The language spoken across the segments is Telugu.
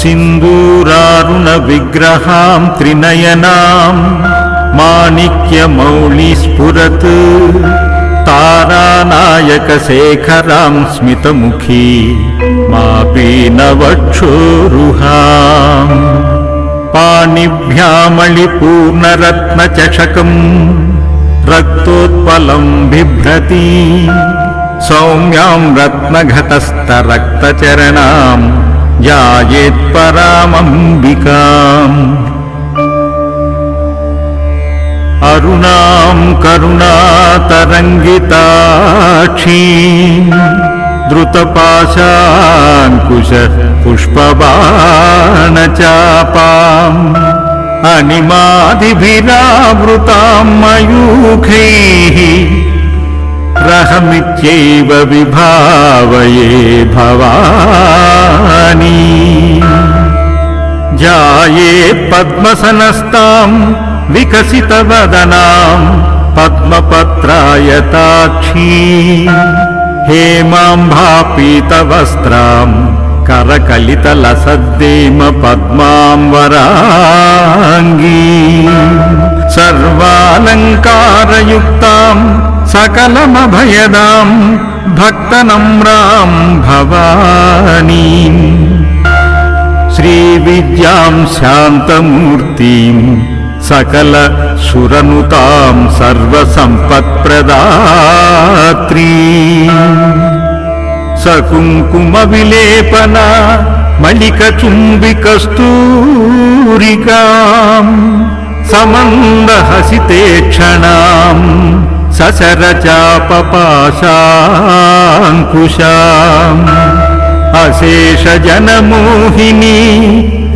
सिन्दूरारुण विग्रहां त्रिनयनां माणिक्यमौळि स्फुरत् तारानायकशेखरां स्मितमुखी मापीनवक्षोरुहाम् पाणिभ्यामणिपूर्णरत्नचषकम् रक्तोत्पलं बिभ्रति सौम्यां रत्नघटस्थरक्तचरणां ध्यायेत्परामम्बिकाम् अरुणां करुणातरङ्गिताक्षीं द्रुतपाशाङ्कुश पुष्पबाणचापाम् अनिमादिभिरावृतां मयूखैः रहमित्यैव विभावये भवानी ध्यायेत् पद्मसनस्तां विकसितवदनां पद्मपत्रायताक्षी हेमाम्भापीतवस्त्रां करकलितलसद्देम पद्मांबरांगी सर्वालंकारयुक्तां सकलमभयदां भक्तनम्रां भवानीं श्रीविद्यां शान्तमूर्तिं सकल सुरनुतां सर्वसम्पत्प्रदात्री सकुङ्कुमविलेपना मलिकचुम्बिकस्तूरिकां समन्दहसिते क्षणां सचरचापपाशाङ्कुशाम् अशेषजनमोहिनी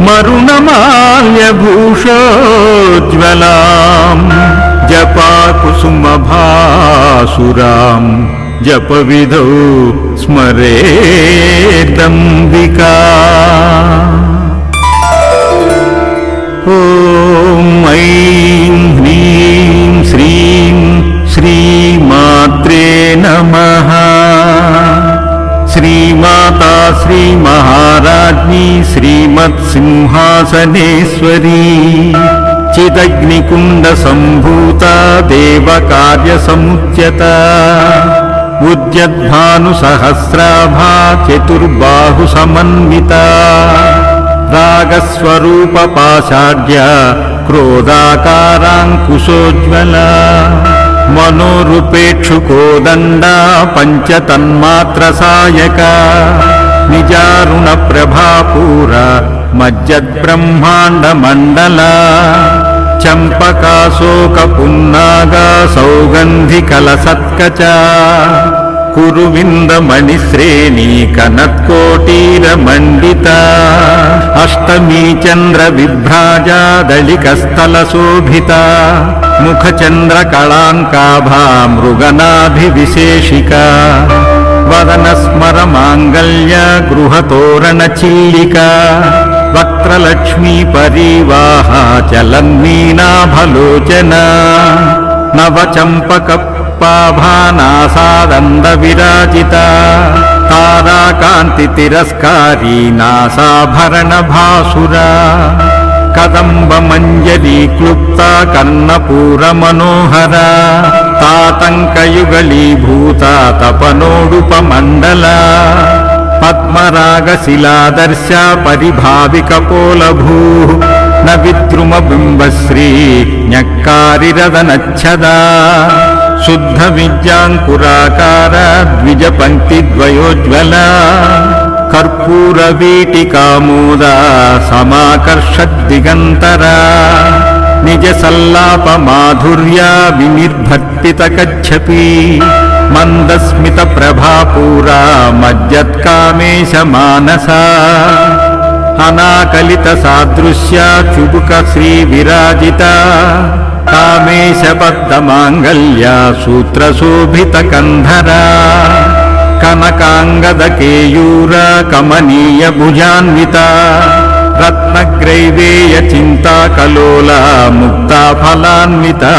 मरुणमाल्यभूषोज्ज्वलां जपाकुसुमभासुरां जपविधौ स्मरेदम्बिका। ॐ ऐं ह्रीं श्रीं श्रीमात्रे नमः। श्रीमाता श्रीमहाराज्ञी श्रीमत्सिंहासनेश्वरी चिदग्निकुण्डसम्भूता देवकार्यसमुच्यता उद्यद्भानुसहस्राभा चतुर्बाहुसमन्विता रागस्वरूपपाषाढ्या क्रोधाकाराङ्कुशोज्ज्वला मनोरूपेक्षुकोदण्डा पञ्चतन्मात्रसायका निजारुणप्रभापूरा मज्जद्ब्रह्माण्डमण्डला चम्पकाशोकपुन्नागा सौगन्धिकलसत्कचा कुरुविन्दमणिश्रेणी कनत्कोटीरमण्डिता अष्टमी चन्द्रविभ्राजा दलिकस्थलशोभिता मुखचन्द्रकलाङ्काभा मृगनाभिविशेषिका वदनस्मरमाङ्गल्य गृहतोरणचिल्लिका वक्त्रलक्ष्मी परिवाहा चलन्मीनाभलोचना नवचम्पकपाभानासादण्डविराजिता ताराकान्तितिरस्कारी नासाभरणभासुरा कदम्बमञ्जरीक्लुप्ता कर्णपूरमनोहरा तातङ्कयुगलीभूता तपनोडुपमण्डला पद्मरागशिलादर्शा परिभाविकपोलभूः न विद्रुमबिम्बश्री न्यक्कारिरदनच्छदा शुद्धविद्याङ्कुराकारा द्विजपङ्क्तिद्वयोज्ज्वला कर्पूरवीटिकामोदा समाकर्षद्दिगन्तरा निजसल्लापमाधुर्या विनिर्भर्तितकच्छपी मन्दस्मितप्रभापूरा मज्जत्कामेशमानसा अनाकलितसादृश्या चुबुकश्रीविराजिता कामेशबद्धमाङ्गल्या सूत्रशोभितकन्धरा कनकाङ्गदकेयूरा कमनीयभुजान्विता रत्नग्रैवेयचिन्ताकलोला मुक्ताफलान्विता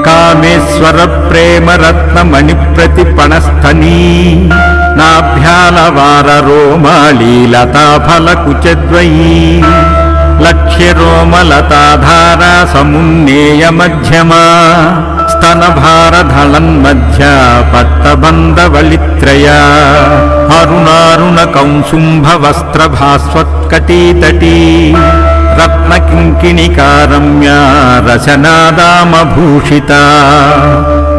కామేశ్వర ప్రేమరత్నమణి ప్రతిపణస్థనీ నాభ్యాలవార రోమాళీ లతాఫలకుచద్వయీ లక్ష్యరోమలతాధారా సమున్నేయ మధ్యమా స్తనభారధళన్మధ్య పట్టబంధవళిత్రయా అరుణారుణ కౌసుంభవస్త్రభాస్వత్కటీతటీ రత్నకింకిణికారమ్యా రసనాదామభూషితా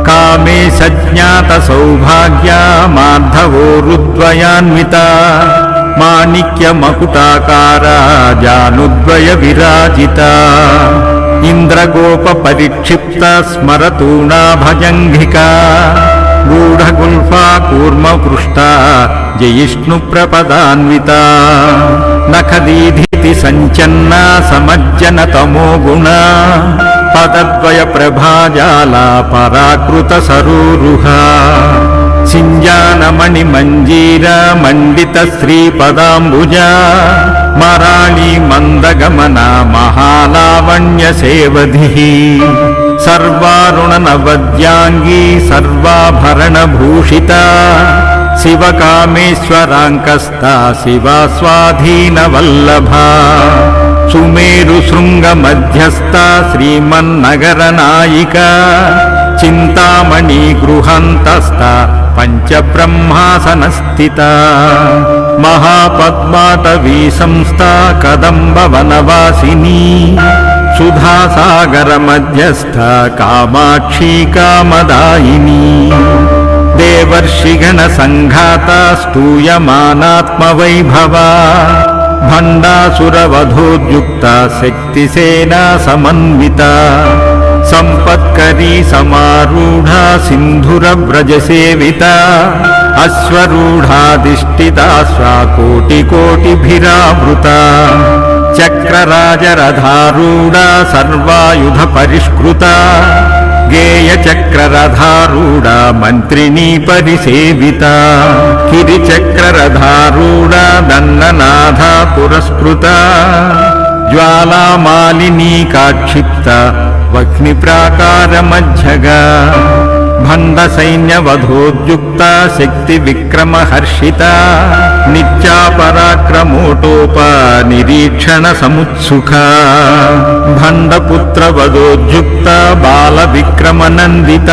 కామే సజ్ఞాత సౌభాగ్యా మాధవోరుద్వయాన్వితా మాణిక్యమకుటాకారా జానుద్వయ విరాజితా ఇంద్రగోప పరిక్షిప్త స్మరతూణా భజంఘికా గూఢగుల్ఫా కూర్మపృష్టా జయిష్ణు ప్రపదాన్వితా నఖదీధితి సంచన్నా సమజ్జన తమోగుణా పదద్వయ ప్రభాజాలా పరాకృత సరూరుహా సింజానమణి మంజీర మండిత శ్రీపదాంబుజా మరాళీ మందగమన మహాలావణ్య సేవధిః సర్వారుణ నవద్యాంగీ సర్వాభరణ భూషితా శివకామేశ్వరాంకస్తా శివాస్వాధీన వల్లభా సుమేరు శృంగ మధ్యస్థా శ్రీమన్నగర నాయికా చింతామణి గృహంతస్థా పంచబ్రహ్మాసనస్థితా మహాపద్మాటవీ సంస్థా కదంబ వనవాసినీ సుధాసాగర మధ్యస్థ కామాక్షీ కామదాయిని దేవర్షిగణ సంఘాత స్తూయమానాత్మవైభవా భండాసురవధోద్యుక్త శక్తిసేనా సమన్వితా సంపత్కరీ సమారూఢా సింధురవ్రజసేవితా అశ్వరూఢాధిష్ఠితా కోటికోటిభిరావృతా చక్రరాజరథారూఢా సర్వాయుధ పరిష్కృతా గేయచక్రరథారూఢా మంత్రిణీ పరిసేవితా గిరిచక్రరథారూఢా దన్ననాథా పురస్కృతా జ్వాలామాలినీ కాక్షిప్త వహ్ని ప్రాకారమధ్యగా భండ సైన్యవధోద్యుక్త శక్తి విక్రమహర్షిత నిత్యా పరాక్రమోటోప నిరీక్షణ సముత్సుఖ భండపుత్ర వధోద్యుక్త బాల విక్రమనందిత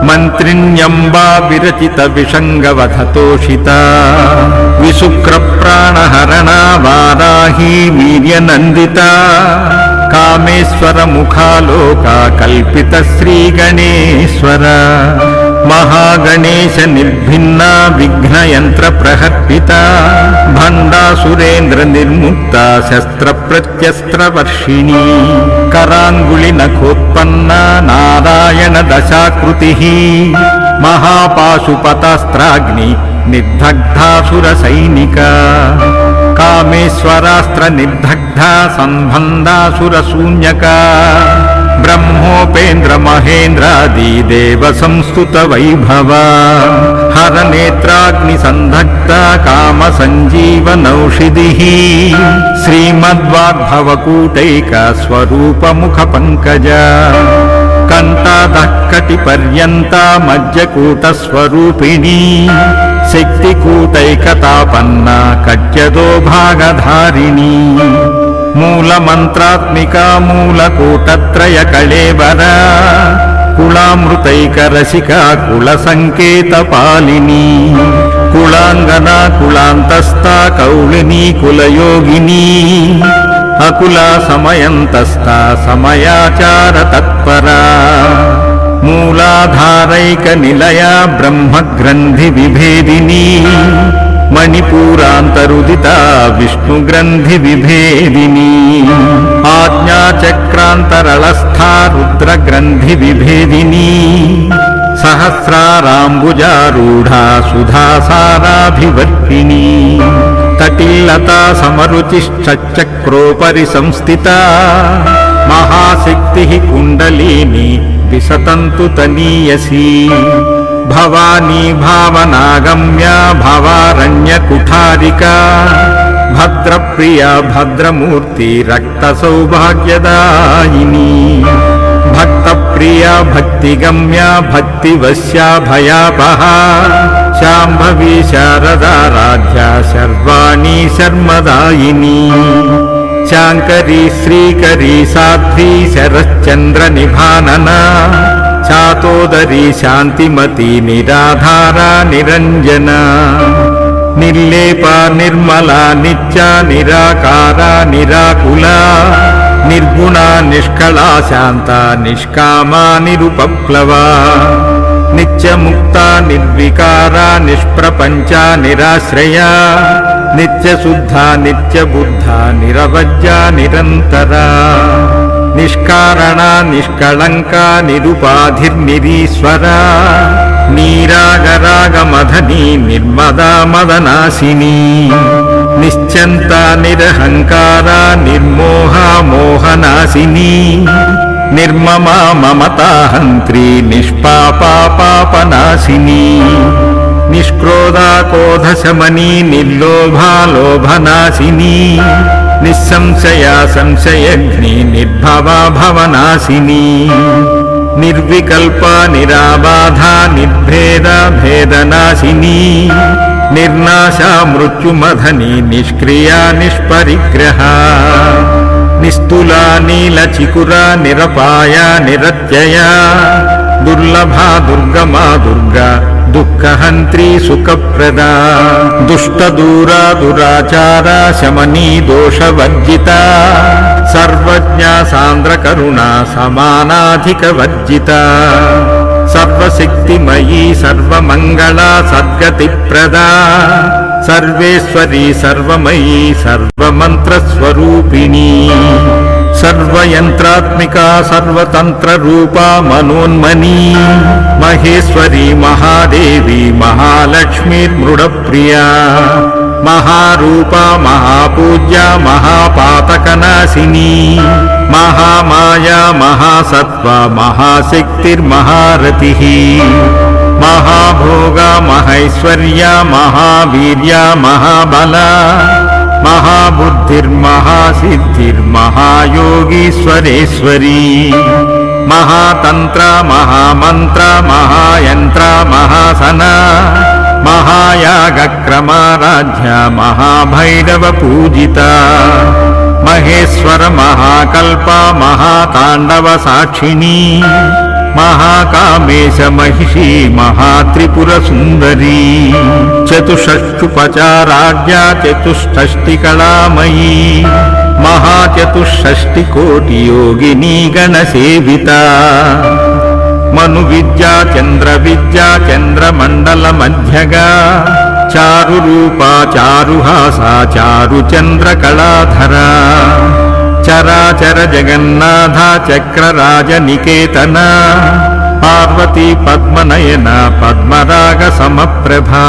మంత్రిణ్యంబా విరచిత విషంగవధతోషిత విశుక్ర ప్రాణహరణ వారాహీ వీర్యనందిత కామేశ్వర ముఖాలోక కల్పిత శ్రీ గణేశ్వర మహాగణేశ నిర్భిన్న విఘ్నయంత్ర ప్రహర్పిత భండాసురేంద్ర నిర్ముక్త శస్త్ర ప్రత్యస్త్ర వర్షిణీ కరాంగుళి నఖోత్పన్న నారాయణ దశాకృతి మహాపాశుపతాస్త్రాగ్ని నిర్దగ్ధాసుర సైనిక కామేశ్వరాస్త్ర నిర్దగ్ధ సంబంధాసుర శూన్యక బ్రహ్మోపేంద్ర మహేంద్రాది దేవ సంస్తుత వైభవ హర నేత్రాగ్ని సందగ్ధ కామ సంజీవనౌషిధి శ్రీమద్వాగ్భవకూటైక స్వరూప ముఖ పంకజ కంఠాదః కటి పర్యంత మజ్జకూట స్వరూపిణీ శక్తికూటైకతాపన్న కట్యదో భాగధారిణీ మూలమంత్రాత్మికా మూలకూటత్రయ కళేబర కుళామృతైక రసికా కుల సంకేత పాలిని కుళాంగనా కుళాంతస్థా కౌళినీ కులయోగినీ అకులా సమయంతస్థా సమయాచార తత్పరా మూలాధారైక నిలయా బ్రహ్మగ్రంథి విభేదినీ మణిపూరాంతరుదిత విష్ణుగ్రంథి విభేదినీ ఆజ్ఞాచక్రాంతరళస్థా రుద్రగ్రంథి విభేదినీ సహస్రారాంబుజారూఢా సుధాసారాభివర్తినీ తటిల్లతా సమరుచిశ్చక్రోపరి సంస్థితా మహాశక్తి కుండలీని విసతంతు తనీయసీ భవానీ భావనాగమ్య భవారణ్య కుఠారికా భద్రప్రియా భద్రమూర్తి రక్త సౌభాగ్యదాయిని భక్త ప్రియా భక్తిగమ్యా భక్తివశ్యా భయాపహా శాంభవి శారదారాధ్యా శర్వాణి శర్మదాయిని శాంకరీ శ్రీకరీ సాధ్వీ శరశ్చంద్ర నిభాననా చాతోదరీ శాంతిమతి నిరాధారా నిరంజన నిర్లేప నిర్మల నిత్య నిరాకార నిరాకుల నిర్గుణ నిష్కళ శాంత నిష్కామ నిరుపప్లవ నిత్యముక్త నిర్వికార నిష్ప్రపంచ నిరాశ్రయ నిత్యశుద్ధ నిత్యబుద్ధ నిరవజ్య నిరంతర నిష్కారణ నిష్కళంక నిరుపాధిర్నిరీశ్వర నీరాగరాగమధని నిర్మదా మదనాశిని నిశ్చంత నిరహంకార నిర్మోహ మోహనాశిని నిర్మమా మమతాహంత్రి నిష్పాపా పాపనాశిని నిష్క్రోధా క్రోధశమని నిర్లోభా లోభనాశిని నిస్సంశయ సంశయగ్ని నిర్భవా భవనాశిని నిర్వికల్ప నిరాబాధ నిర్భేద భేదనాశిని నిర్నాశ మృత్యుమధని నిష్క్రియ నిష్పరిగ్రహ నిస్తుల నీలచికుర నిరపాయ నిరత్యయ దుర్లభా దుర్గమా దుర్గా దుఃఖహంత్రీ సుఖప్రదా దుష్టదూర దురాచార శమనీ దోషవర్జిత సర్వజ్ఞ సాంద్రకరుణ సమానాధికవర్జిత సర్వశక్తిమయీ సర్వమంగళ సద్గతిప్రదా సర్వేశ్వరీ సర్వమయీ సర్వమంత్రస్వరూపిణీ సర్వయంత్రాత్మిక సర్వతంత్రరూపా మనోన్మనీ మహేశ్వరీ మహాదేవి మహాలక్ష్మీర్మృడప్రియా మహారూప మహాపూజ్య మహాపాతకనాశిని మహామాయా మహాసత్వ మహాశక్తిర్మహారతి మహాభోగ మహైశ్వర్య మహావీర్య మహాబల మహాబుద్ధిర్మహాసిద్ధిర్మహాయోగీశ్వరేశ్వరీ మహాతంత్ర మహామంత్ర మహాయంత్ర మహాసన మహాయాగక్రమారాధ్య మహాభైరవ పూజిత మహేశ్వర మహాకల్ప మహాతాండవ సాక్షిణీ మహాకామేశ మహిషీ మహాత్రిపుర సుందరీ చతుషష్టుపచారాఢ్య చతుష్టష్టికళామయీ మహాచతుషష్టికోటి యోగినీ గణసేవిత మను విద్యా చంద్ర విద్యా చంద్రమండల మధ్యగా చారు రూపా చారుహాస చారు చంద్ర కళాధరా చరాచర జగన్నాథ చక్రరాజ నికేతన పార్వతీ పద్మనయన పద్మరాగ సమప్రభా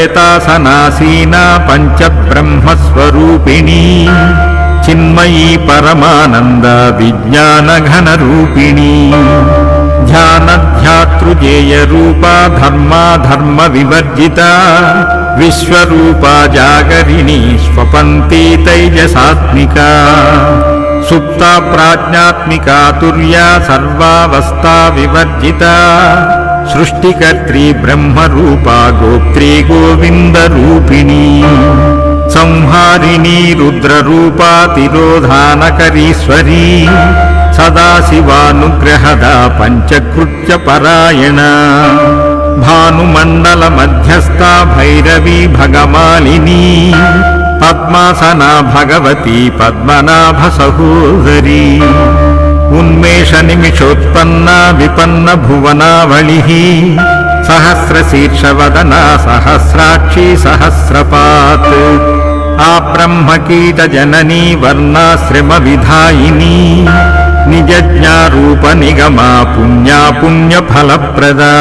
పంచప్రేతాసనాసీన పంచబ్రహ్మస్వరూపిణీ చిన్మయీ పరమానంద విజ్ఞాన ఘన రూపిణీ ధ్యానధ్యాతృజేయ రూపా ధర్మాధర్మ వివర్జిత విశ్వరూపా జాగరిణీ స్వపంతి తైజసాత్మికా సుప్త ప్రాజ్ఞాత్మికా తుర్యా సర్వావస్థా వివర్జిత సృష్టికర్త్రీ బ్రహ్మరూపా గోప్త్రీ గోవింద రూపిణీ సంహారిణీ రుద్రరూపా తిరోధానకరీశ్వరీ సదాశివానుగ్రహద పంచకృత్య పరాయణ భానుమండల మధ్యస్థ భైరవీ భగమాలినీ పద్మాసనా భగవతి పద్మనాభ సహోదరీ ఉన్మేష నిమిషోత్పన్న విపన్న భువనావళి సహస్రశీర్షవదనా సహస్రాక్షి సహస్రపాత్ ఆ బ్రహ్మకీట జననీ వర్ణాశ్రమ విధాయిని నిజజ్ఞారూప నిగమా పుణ్యా పుణ్య ఫలప్రదా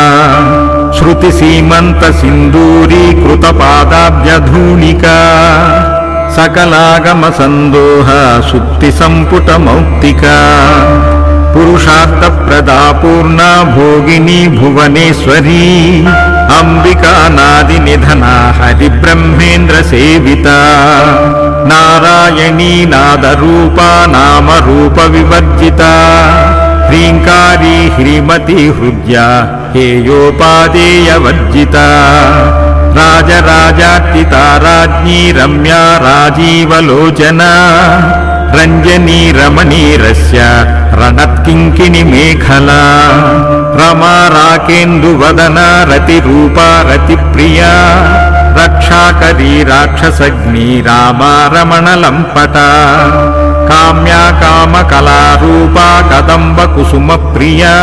శృతి సీమంత సింధూరీకృత పాదాబ్జధూళికా సకలాగమ సందోహ సుక్తి సంపుట మౌక్తికా పురుషార్థ ప్రదా పూర్ణ భోగిని భువనేశ్వరీ అంబికా నాది నిధన హరి బ్రహ్మేంద్ర సేవిత నారాయణీ నాదరూపా నామరూప వివర్జిత హ్రీంకారీ హ్రీమతి హృద్యా హేయోపాదేయవర్జితా రాజరాజార్చితా రాజ్ఞీ రమ్యా రాజీవలోచనా రంజనీ రమణీరస్య రణత్కింకిణి మేఖలా రమా రాకేందువదనా రతిరూపా రతిప్రియా రక్షాకరీ రాక్షసగ్ని రామా రమణలంపటా కామ్యా కామకళారూపా కదంబ కుసుమ ప్రియా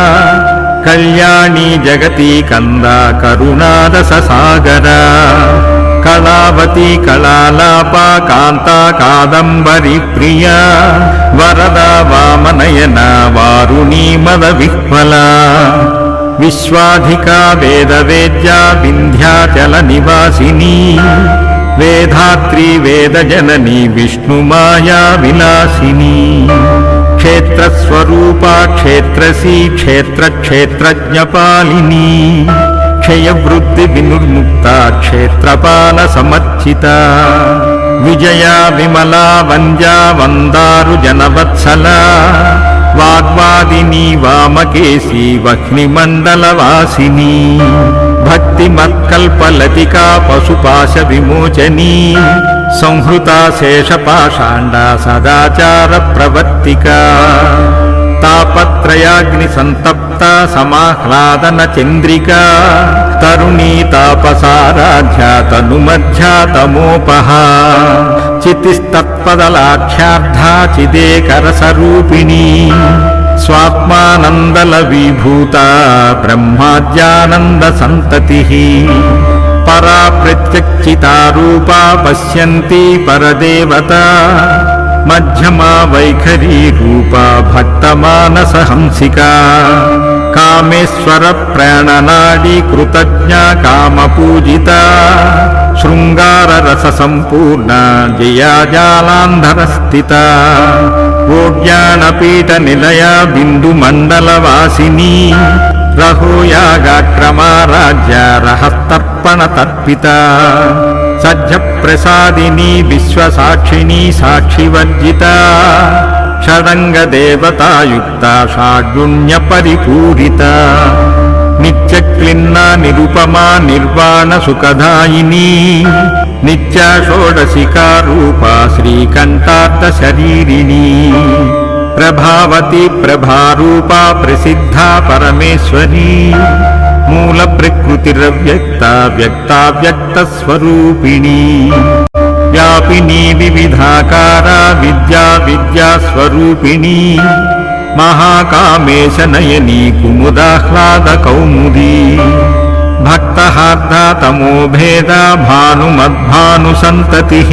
కళ్యాణీ జగతి కంద కరుణారస సాగరా కళావతి కళాలాపా కాంతా కాదంబరి ప్రియా వరదా వామనయన వారుణీ మద విహ్వలా విశ్వాధికా వేదవేద్యా వింధ్యాచల నివాసిని వేదాత్రీ వేదజనని విష్ణుమాయా విలాసిని క్షేత్రస్వరూపా క్షేత్రసీ క్షేత్రజ్ఞపాలిని క్షయవృద్ధి వినుర్ముక్త క్షేత్రపాల సమర్చిత విజయా విమలా వంద్యా వందారు జనవత్సలా వాగ్వాదిని వామకేశీ వహ్నిమండలవాసిని భక్తిమత్కల్పలతికా పశుపాశ విమోచనీ సంహృతా శేషపాషాండా సదాచార ప్రవర్తికా తాపత్రయాగ్ని సంతప్త సమాహ్లాదన చంద్రికా తరుణీ తాపసారాధ్యా తనుమధ్యా తమోపహా చితిస్తత్పదలాఖ్యార్థా చిదేకరసరూపిణీ స్వాత్మానందల విభూత బ్రహ్మాద్యానంద సంతతిః పరా ప్రత్యక్షితారూపా పశ్యంతి పరదేవతా మధ్యమా వైఖరీ రూపా భక్తమానస హంసికా కామేశ్వర ప్రాణనాడీ కృతజ్ఞా కామపూజిత శృంగార రస సంపూర్ణ జయాజాలాంధర స్థిత ఓజ్ఞానపీఠ నిలయ బిందు మండలవాసిని రహోయాగాక్రమారాజ్య రహస్తర్పణ తర్పిత సజ్జ ప్రసాదిని విశ్వసాక్షిణీ సాక్షివర్జిత షడంగ దేవతాయుక్త షాడ్గుణ్య పరిపూరిత నిత్యక్లిన్నా నిరుపమా నిర్వాణ సుఖదాయిని నిత్య షోడశికా రూపా శ్రీకంఠార్థ శరీరిణి ప్రభావతి ప్రభారూపా ప్రసిద్ధా పరమేశ్వరీ మూల ప్రకృతిరవ్యక్త వ్యక్తావ్యక్త స్వరూపిణీ వ్యాపినీ వివిధాకారా విద్యా విద్యా స్వరూపిణీ మహాకామేశ నయనీ కుముదాహ్లాద కౌముదీ భక్తహార్దా తమోభేదా భానుమద్భాను సంతతిః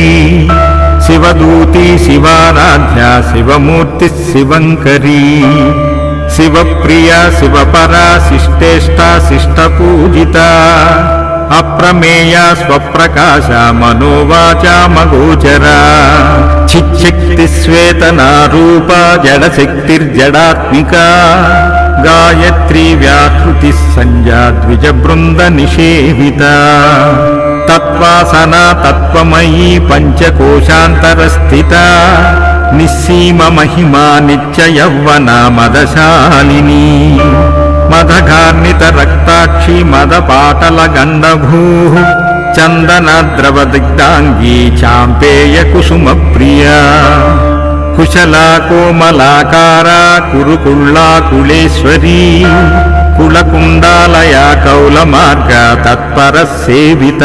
శివదూతి శివారాధ్యా శివమూర్తి శివంకరీ శివప్రియా శివపరా శిష్టేష్టా శిష్టపూజిత అప్రమేయా స్వప్రకాశ మనోవాచామగోచరా చిచ్చక్తి శ్వేతనారూపా జడశక్తిర్జడాత్మికా గాయత్రీ వ్యాహృతి సంధ్యా ద్విజబృంద నిషేవిత తత్వాసనా తత్వమయీ పంచకోశాంతరస్థిత నిస్సీమ మహిమా నిత్య యవ్వన మదశాలిని మదఘార్ణిత రక్తాక్షి మదపాటల గండభూ చందనద్రవ దిగ్ధాంగీ చాంపేయ కుసుమ ప్రియా కుశలా కోమలాకారా కురుకుళ్ళాకుళేశ్వరీ కులకుండాలయా కౌలమార్గ తత్పర సేవిత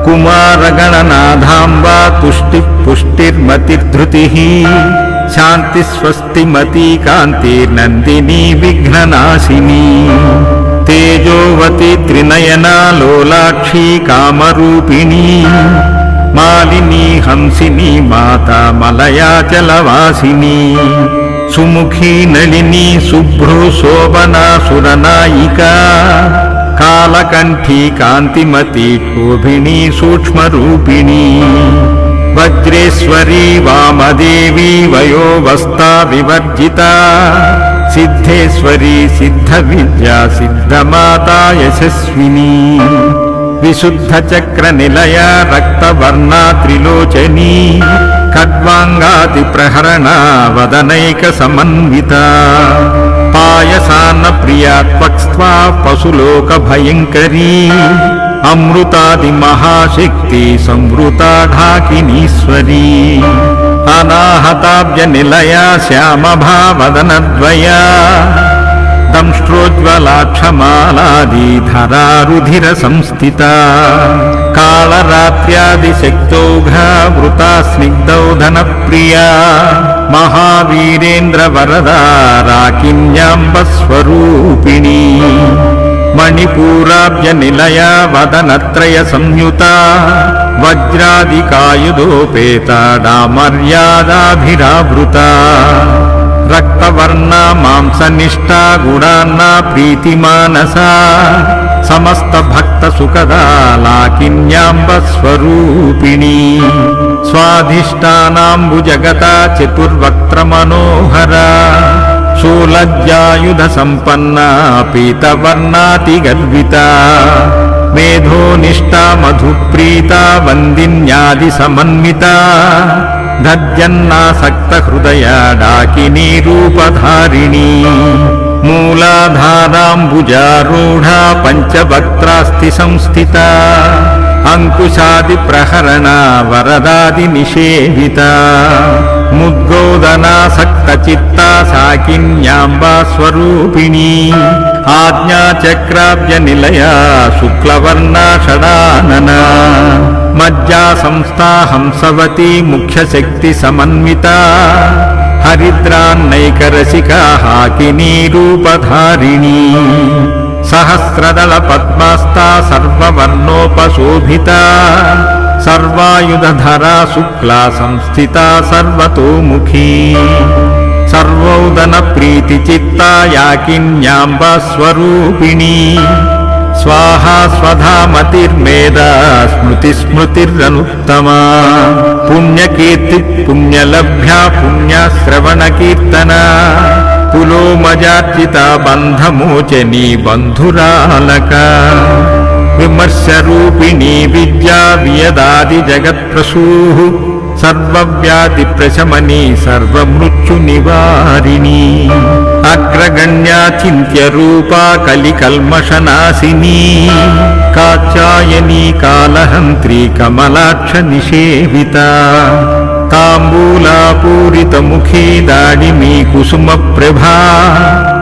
కుమారగణనాథాంబా తుష్టి పుష్టిర్మతిర్ధృతిః శాంతి స్వస్తిమతీ కాంతిర్నందినీ విఘ్ననాశినీ తేజోవతి త్రినయనా లోలాక్షీ కామరూపిణీ మాలినీ హంసినీ మాతా మలయాచలవాసినీ సుముఖీ నళినీ శుభ్రు శోభనా సురనాయికా కాలకంఠీ కాంతిమతి శోభినీ సూక్ష్మరూపిణీ వజ్రేశ్వరీ వామదేవీ వయోవస్థా వివర్జితా సిద్ధేశ్వరీ సిద్ధ విద్యా సిద్ధమాతా యశస్వినీ విశుద్ధ చక్ర నిలయ రక్తవర్ణా త్రిలోచనీ ఖడ్వాంగాది ప్రహరణ వదనైక సమన్విత పాయసాన్న ప్రియాత్వక్స్వా పశులోక భయంకరీ అమృతాది మహాశక్తి సంవృతాఢాకినీశ్వరీ అనాహతాబ్జ నిలయా శ్యామభావదనద్వయా దంష్ట్రోజ్వలాక్షమాలాదిధరారుధిర సంస్థిత కాళరాత్ర్యాదిశక్తౌఘా వృతా స్నిగ్ధౌధన ప్రియా మహావీరేంద్ర వరదా రాకిన్యాంబ స్వరూపిణీ మణిపూరాబ్జ నిలయా వదనత్రయ సంయుత వజ్రాదికాయుధోపేత డామర్యాదాభిరావృత రక్తవర్ణ మాంసనిష్టా గుడాన్నా ప్రీతిమానసా సమస్త భక్త సుఖదా లాకిన్యాంబ స్వరూపిణీ స్వాధిష్టానాంబుజగత చతుర్వక్త్ర మనోహరా శూలజ్జాయుధ సంపన్న పీతవర్ణాతి గర్విత మేధోనిష్టా మధుప్రీత వందిన్యాది సమన్విత ధర్జన్నాసక్త హృదయ డాకినీ రూపధారిణీ మూలాధారాంబుజారూఢా పంచవక్త్రాస్తి సంస్థిత అంకుశాది ప్రహరణ వరదాది నిషేవిత ముద్గోదనాసక్త చిత్తా సాకిన్యాంబా స్వరూపిణీ ఆజ్ఞాచక్రాబ్జ నిలయా శుక్లవర్ణా షడాననా మజ్జా సంస్థా హంసవతీ ముఖ్యశక్తి సమన్విత హరిద్రాన్నైకరసికా హాకినీ రూపధారిణీ సహస్రదళ పద్మాస్తా సర్వవర్ణోపశోభిత సర్వాయుధధరా శుక్లా సంస్థితా సర్వతోముఖీ సర్వౌదన ప్రీతి చిత్తా యాకిన్యాంబ స్వరూపిణీ స్వాహా స్వధామతిర్మేధా స్మృతి స్మృతిరనుత్తమా పుణ్యకీర్తి పుణ్యలభ్యా పుణ్యశ్రవణ కీర్తన పులోమజార్జిత బంధమోచనీ బంధురాలక విమర్శరూపిణీ విద్యా వియదాది జగత్ప్రసూ సర్వవ్యాధి ప్రశమనీ సర్వమృత్యు నివారిణీ అగ్రగణ్యా చింత్య రూపా కలికల్మషనాశినీ కాచాయనీ కాలహంత్రీ కమలాక్ష నిషేవిత తాంబూలాపూరితముఖీ దాడిమీ కుసుమ ప్రభా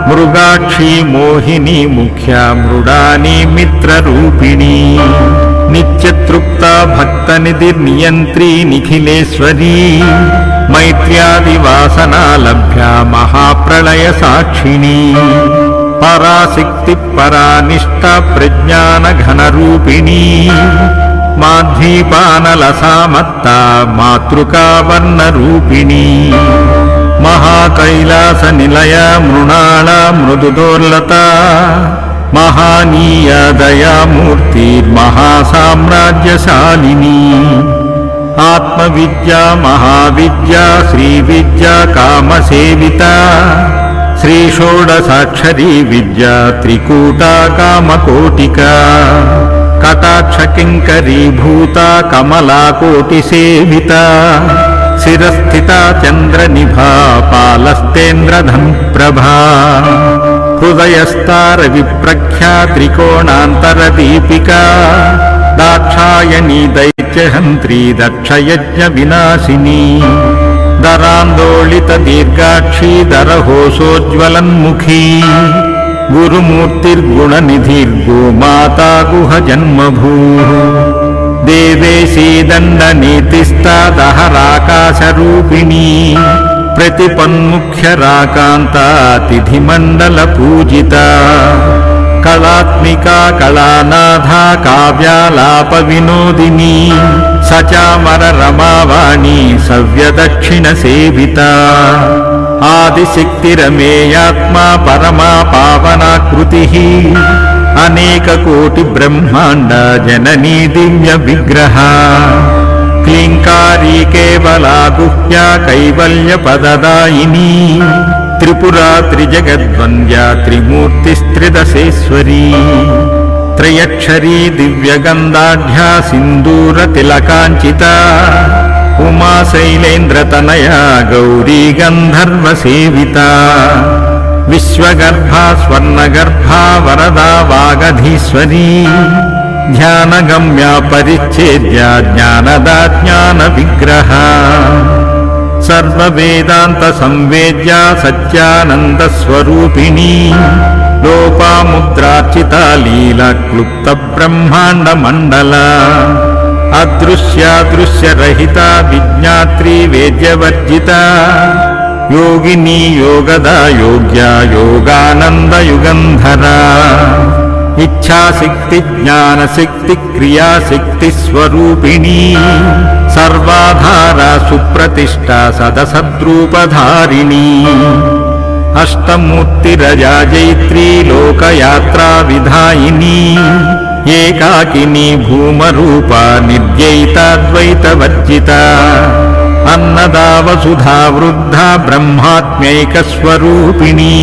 మృగాక్షీ మోహిని ముఖ్యా మృడాని మిత్రరూపిణీ నిత్యతృప్త భక్తనిధిర్నియంత్రీ నిఖిలేశ్వరీ మైత్ర్యాదివాసనాలభ్యా మహాప్రళయ సాక్షిణీ పరాశక్తి పరానిష్ట ప్రజ్ఞాన ఘనరూపిణీ మాధ్వీపానలసామత్త మాతృకా వర్ణరూపిణీ మహాకైలాస నిలయ మృణాళ మృదుదోర్లత మహానీయ దయామూర్తిర్మహాసామ్రాజ్యశాలినీ ఆత్మవిద్యా మహావిద్యా శ్రీవిద్యా కామసేవిత శ్రీషోడసాక్షరీ విద్యా త్రికూటా కామకోటికా కటాక్షకింకరీభూత కమలాకోటిసేవిత శిరస్థిత చంద్రనిభా పాలస్తేంద్రధం ప్రభా హృదయస్తార విప్రఖ్యా త్రికోణాంతరదీపికా దాక్షాయణీ దైత్యహంత్రీ దక్షయజ్ఞ వినాశినీ దరాందోళిత దీర్ఘాక్షీ దరహోసోజ్వలన్ముఖీ గురుమూర్తిర్గుణనిధిర్గోమాతా గుహ జన్మభూ దేవేశీ దండనీతిస్తా దహరాకాశరూపిణీ ప్రతిపన్ముఖ్యరాకాంతా తిథిమండల పూజిత కళాత్మికా కళానాథా కావ్యాలాప వినోదినీ సచామర రమావాణి సవ్యదక్షిణ సేవిత ఆదిశక్తిరమేయాత్మా పరమా పావనాకృతి అనేక కోటి బ్రహ్మాండ జననీ దివ్య విగ్రహ క్లీంకారీ కేవలా గుహ్యా కైవల్య పదదాయిని త్రిపురా త్రిజగద్వంద్యా త్రిమూర్తిస్త్రిదశేశ్వరీ త్రయక్షరీ దివ్యగంధాఢ్యా సింధూర తిలకాంచిత ఉమా శైలేంద్రతనయా గౌరీ గంధర్వ సేవితా విశ్వగర్భా స్వర్ణగర్భా వరదా వాగధీశ్వరీ ధ్యానగమ్యా పరిచ్ఛేద్య జ్ఞానదా జ్ఞాన విగ్రహ సర్వవేదాంత సంవేద్య సత్యానంద స్వరూపిణీ లోపాముద్రార్చిత లీల క్లుప్త బ్రహ్మాండ మండల అదృశ్యాదృశ్యరహిత విజ్ఞాత్రి వేద్యవర్జిత యోగిని యోగదా యోగ్య యోగానంద యుగంధర ఇచ్ఛాశక్తి జ్ఞానశక్తి క్రియాశక్తి స్వరూపిణీ సర్వాధార సుప్రతిష్ఠ సదసద్రూపధారిణీ అష్టమూర్తిరజా జైత్రీ లోకయాత్రా విధాయిని ఏకాకిని భూమరూప నిర్జయితాద్వైతవర్జిత అన్నదా వసుధా వృద్ధ బ్రహ్మాత్మ్యైక స్వరూపిణీ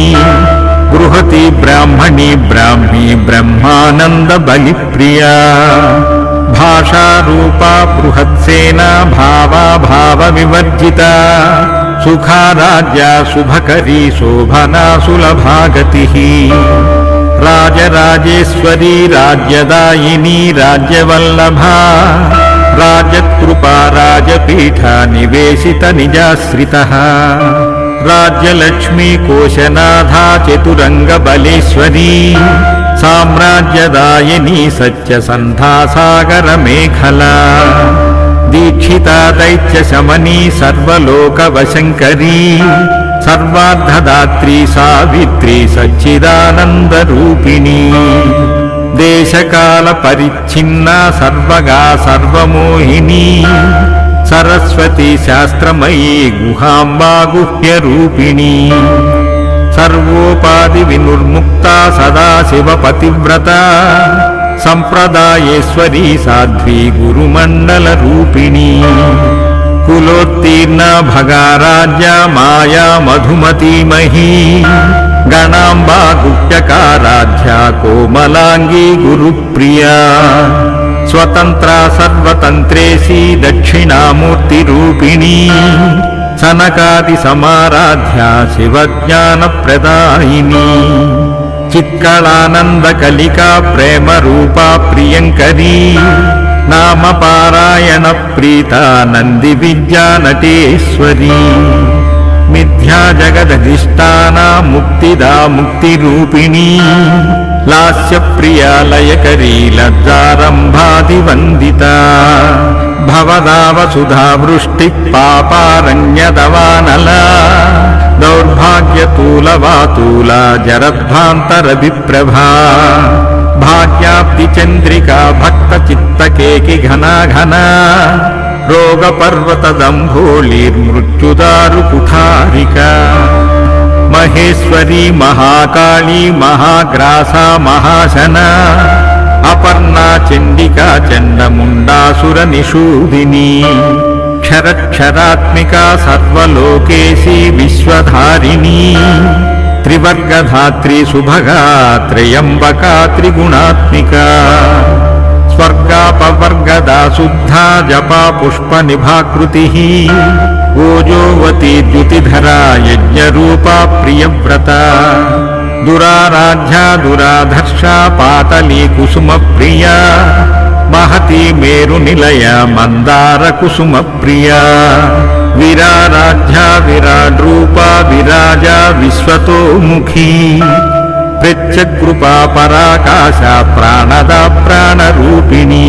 బృహతి బ్రాహ్మణి బ్రాహ్మీ బ్రహ్మానంద బలిప్రియా భాషారూపా బృహత్సేనా భావా భావ వివర్జిత సుఖారాజ్యా శుభకరీ శోభనా సులభాగతి రాజరాజేశ్వరీ రాజ్యదాయిని రాజ్యవల్లభా రాజకృపా రాజపీఠ నివేశిత నిజాశ్రిత రాజ్యలక్ష్మీ కోశనాథా చతురంగ బలేశ్వరీ సామ్రాజ్యదాయిని సత్యసంధాసాగర మేఖలా దీక్షితా దైత్య శమనీ సర్వలోక వశంకరీ సర్వార్థదాత్రీ సావిత్రీ సచ్చిదానంద రూపిణీ దేశకాల పరిచ్ఛిన్న సర్వగా సర్వమోహినీ సరస్వతి శాస్త్రమయీ గుహాంబా గుహ్య రూపిణీ సర్వోపాధి వినుర్ముక్త సదాశివ పతివ్రత సంప్రదాయేశ్వరీ సాధ్వీ గురుమండల రూపిణీ కులోత్తీర్ణ భగారాజ్య మాయా మధుమతీమహీ గణాంబా గుహ్యకారాధ్య కోమలాంగీ గురుప్రియా స్వతంత్ర సర్వతంత్రేసి దక్షిణామూర్తి రూపిణీ సనకాది సమారాధ్య శివజ్ఞాన ప్రదాయిని చిత్కళానంద కలికా ప్రేమ రూపా ప్రియంకరీ నామ పారాయణ ప్రీత నంది విద్యా నటేశ్వరీ మిథ్యా జగదధిష్టాన ముక్తిదా ముక్తి రూపిణీ లాస్య ప్రియా లయకరీ లజ్జారంభాది వందిత భవదావ సుధా వృష్టి పాపారణ్యదవానల దౌర్భాగ్యతూల వాతూల జరద్భాంతర విప్రభా భాగ్యాప్తి చంద్రికా భక్త చిత్తకేకి ఘనా ఘనా రోగ పర్వత దంభోళీర్మృత్యుదారు కుఠారిక మహేశ్వరీ మహాకాళీ మహాగ్రాసా మహాశన అపర్ణా చండికా చండముండాసుర నిషూదిని క్షరక్షరాత్మికా సర్వలోకేశీ విశ్వధారిణీ త్రివర్గధాత్రి సుభగా త్రయంబకా త్రిగుణాత్మికా స్వర్గాపవర్గదా శుద్ధా జపా పుష్ప నిభాకృతి ఓజోవతి ద్యుతిధరా యజ్ఞరూపా ప్రియవ్రత దురారాధ్యా దురాధర్ష పాటలీ కుసుమ ప్రియా మహతి మేరు నిలయ మందార కుసుమ ప్రియా విరారాధ్యా విరాడ్రూపా విరాజా విశ్వతోముఖీ ప్రత్యకృపా పరాకాశ ప్రాణదా ప్రాణరూపిణీ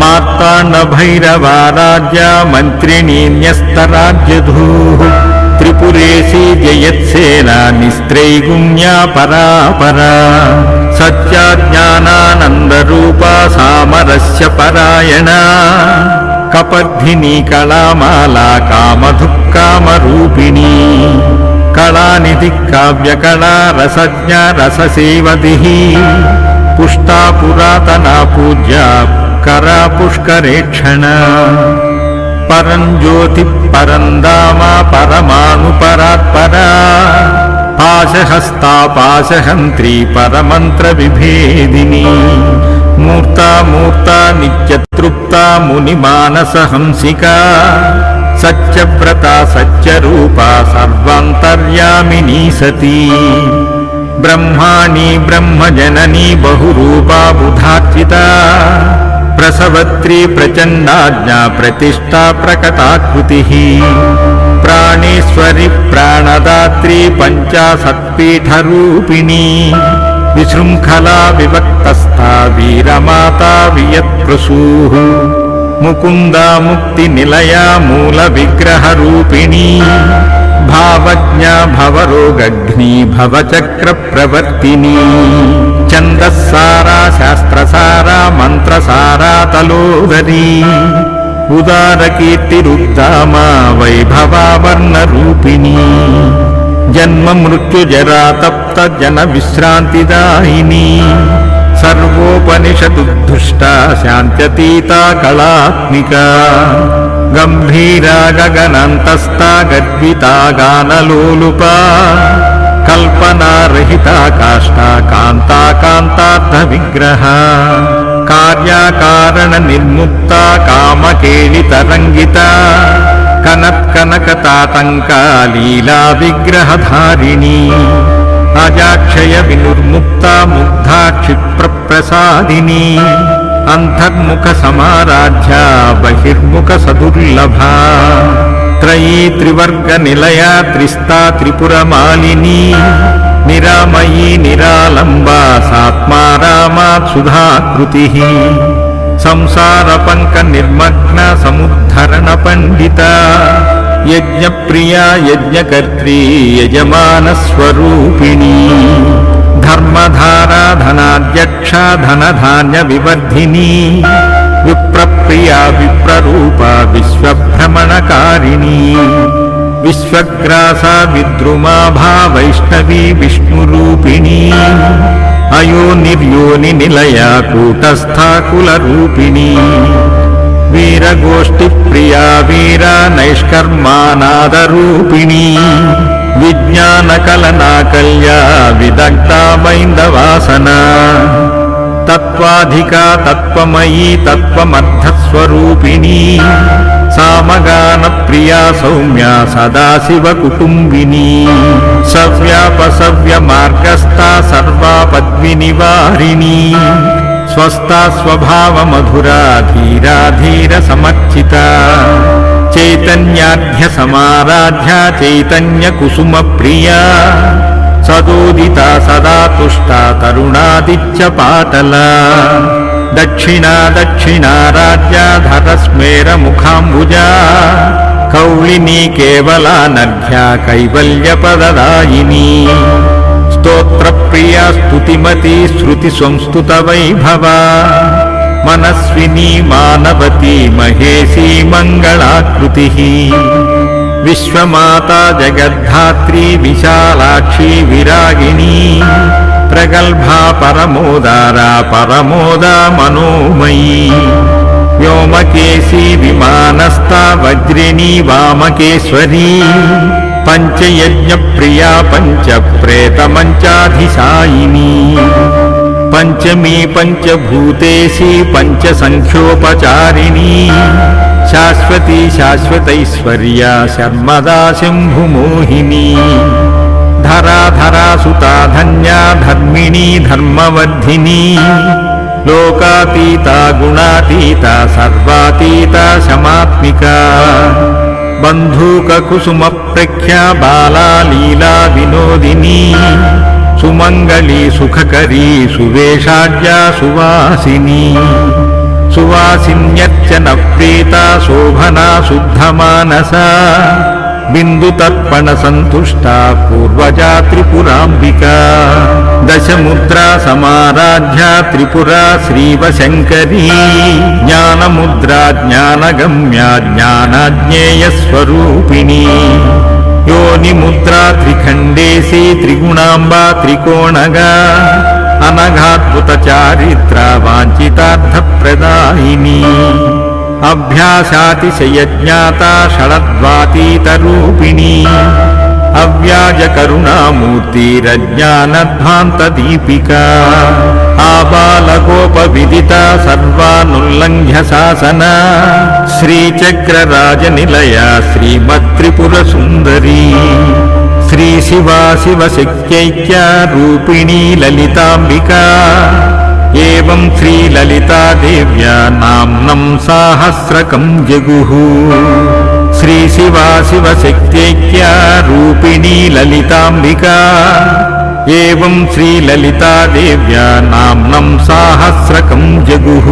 మార్తాండ భైరవారాజ్య మంత్రిణీ న్యస్తరాజ్యధూ త్రిపురేశీ జయత్సేనా నిస్త్రైగుణ్యా పరాపరా సత్యాజ్ఞానానందరూపా సామరస్య పరాయణ కపర్ధిని కళామాలా కామధుక్కామరూపిణీ కళానిధి కావ్యకళా రసజ్ఞ రససేవతి పుష్టా పురాతనా పూజ్య కరా పుష్కరేక్షణ పరంజ్యోతి పరందామా పరమాను పరాత్పరా పాశహస్తా పాశహంత్రీ పరమంత్ర విభేదిని మూర్తా మూర్తా నిత్యతృప్త వినుర్ముక్తా మునిమానసహంసికా సత్యవ్రతా సత్యరూపా సర్వాంతర్యామినీ సతీ బ్రహ్మాణి బ్రహ్మజననీ బహురూపా బుధార్చితా ప్రసవత్రీ ప్రచండాజ్ఞా ప్రతిష్టా ప్రకటాకృతిః ప్రాణేశ్వరి ప్రాణదాత్రీ పంచాశత్పీఠరూపిణీ విశృంఖలా వివక్తస్థా వీరమాతా వియత్ప్రసూః ముకుందా ముక్తి నిలయా మూల విగ్రహరూపిణీ భావజ్ఞా భవరోగఘ్నీ భవచక్ర ప్రవర్తినీ ఛందస్సారా శాస్త్రసారా మంత్రసారా తలోదరీ ఉదారకీర్తిరుద్దామా వైభవావర్ణరూపిణీ జన్మ మృత్యుజరా తప్త జన విశ్రాంతిదాయినీ సర్వోపనిషదుద్ధుష్టా శాంత్యతీతా కళాత్మికా గంభీరా గగనంతస్థా గర్వితా గానలోలుపా కల్పనారహితా కాష్టా కాంతా కాంతార్థ విగ్రహ కార్యాకారణ నిర్ముక్తా కామకేళితరంగిత కనత్కనకతాతంకా లీలా విగ్రహధారిణీ అజాక్షయ వినుర్ముక్తా ముగ్ధా క్షిప్రప్రసాదినీ అంతర్ముఖ సమారాధ్యా బహిర్ముఖ సదుర్లభా త్రయీ త్రివర్గ నిలయా త్రిస్తా త్రిపురమాలినీ నిరామయీ నిరాలంబా సాత్మా రామాత్ సుధాకృతిః సంసార పంక నిర్మగ్న సముద్ధరణ పండిత యజ్ఞప్రియా యజ్ఞకర్త్రీ యజమాన స్వరూపిణీ ధర్మధారా ధనాధ్యక్ష ధనధాన్య వివర్ధినీ విప్రప్రియా విప్రరూపా విశ్వభ్రమణకారిణీ విశ్వగ్రాసా విద్రుమాభా వైష్ణవీ విష్ణురూపిణీ అయో నిర్యోని నిలయా కూటస్థా కులరూపిణీ వీరగోష్ఠి ప్రియా వీరా నైష్కర్మానాదరూపిణీ విజ్ఞానకలనాకల్యా విదగ్ధా వైందవాసనా తత్వాధికా తత్వమయీ తత్వమర్థస్వరూపిణీ సామగాన ప్రియా సౌమ్యా సదాశివ కుటుంబినీ సవ్యాపసవ్య మార్గస్థా సర్వాపద్వి నివారిణీ స్వస్థా స్వభావ మధురా ధీరా ధీర సమర్చిత చైతన్యాఢ్య సమారాధ్య చైతన్య కుసుమ ప్రియా సదోదిత సదా తుష్ట తరుణాదిత్య పాటల దక్షిణా దక్షిణారాజ్యాధర స్మేర ముఖాంబుజా కౌళినీ కేవలానర్ఘ్యా కైవల్య పదదాయినీ స్తోత్ర ప్రియా స్తుతిమతి శృతి సంస్తుత వైభవ మనస్వినీ మానవతీ మహేశీ మంగళాకృతిః విశ్వమాతా జగద్ధాత్రీ విశాలాక్షీ విరాగిణీ ప్రగల్భా పరమోదారా పరమోదా మనోమయీ వ్యోమకేశీ విమానస్థా వజ్రిణీ వామకేశ్వరీ పంచయజ్ఞ ప్రియా పంచ ప్రేత మంచాధిశాయినీ పంచమీ పంచభూతేశీ పంచ సంఖ్యోపచారిణీ శాశ్వతీ శాశ్వతైశ్వర్యా శర్మదా శంభుమోహినీ ధరాధరా సుతా ధన్యా ధర్మిణీ ధర్మవర్ధినీ లోకాతీతా గుణాతీతా సర్వాతీతా శమాత్మికా బంధూక కుసుమ ప్రఖ్యా బాలా లీలా వినోదినీ సుమంగళీ సుఖకరీ సువేషాఢ్యా సువాసినీ సువాసిన్యర్చన ప్రీతా శోభనా శుద్ధమానసా బిందుతర్పణ సంతుష్టా పూర్వజా త్రిపురాంబికా దశముద్రా సమారాధ్యా త్రిపురా శ్రీవశంకరీ జ్ఞానముద్రా జ్ఞానగమ్యా జ్ఞానాజ్ఞేయ స్వరూపిణీ యోనిముద్రా త్రిఖండేశీ త్రిగుణాంబా త్రికోణగా అనఘాద్భుత చారిత్ర వాంఛితార్థప్రదాయినీ అభ్యాసాతిశయజ్ఞాతా షడద్వాతీతరూపిణీ అవ్యాజ కరుణామూర్తిరజ్ఞానధ్వాంత దీపికా ఆబాలగోపవిదిత సర్వానుల్లంఘ్య శాసన శ్రీచక్రరాజనిలయ శ్రీమత్త్రిపుర సుందరీ శ్రీ శివా శివశక్త్యైక్య రూపిణీ లలితాంబికా ఏవం శ్రీ లలితా దేవ్యా నామ్నం సాహస్రకం జగుః శ్రీ శివా శివశక్త్యైక్య రూపిణీ లలితాంబికా ఏవం శ్రీ లలితా దేవ్యా నామ్నం సాహస్రకం జగుః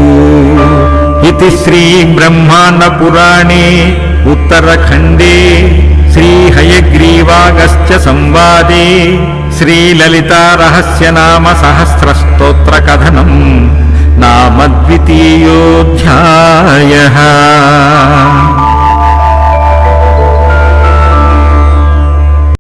ఇతి శ్రీ బ్రహ్మాండ పురాణే ఉత్తరఖండే శ్రీ హయగ్రీవాగస్త్య సంవాదే శ్రీ లలితా రహస్య నామ సహస్ర స్తోత్ర కథనం నామ ద్వితీయోధ్యాయః।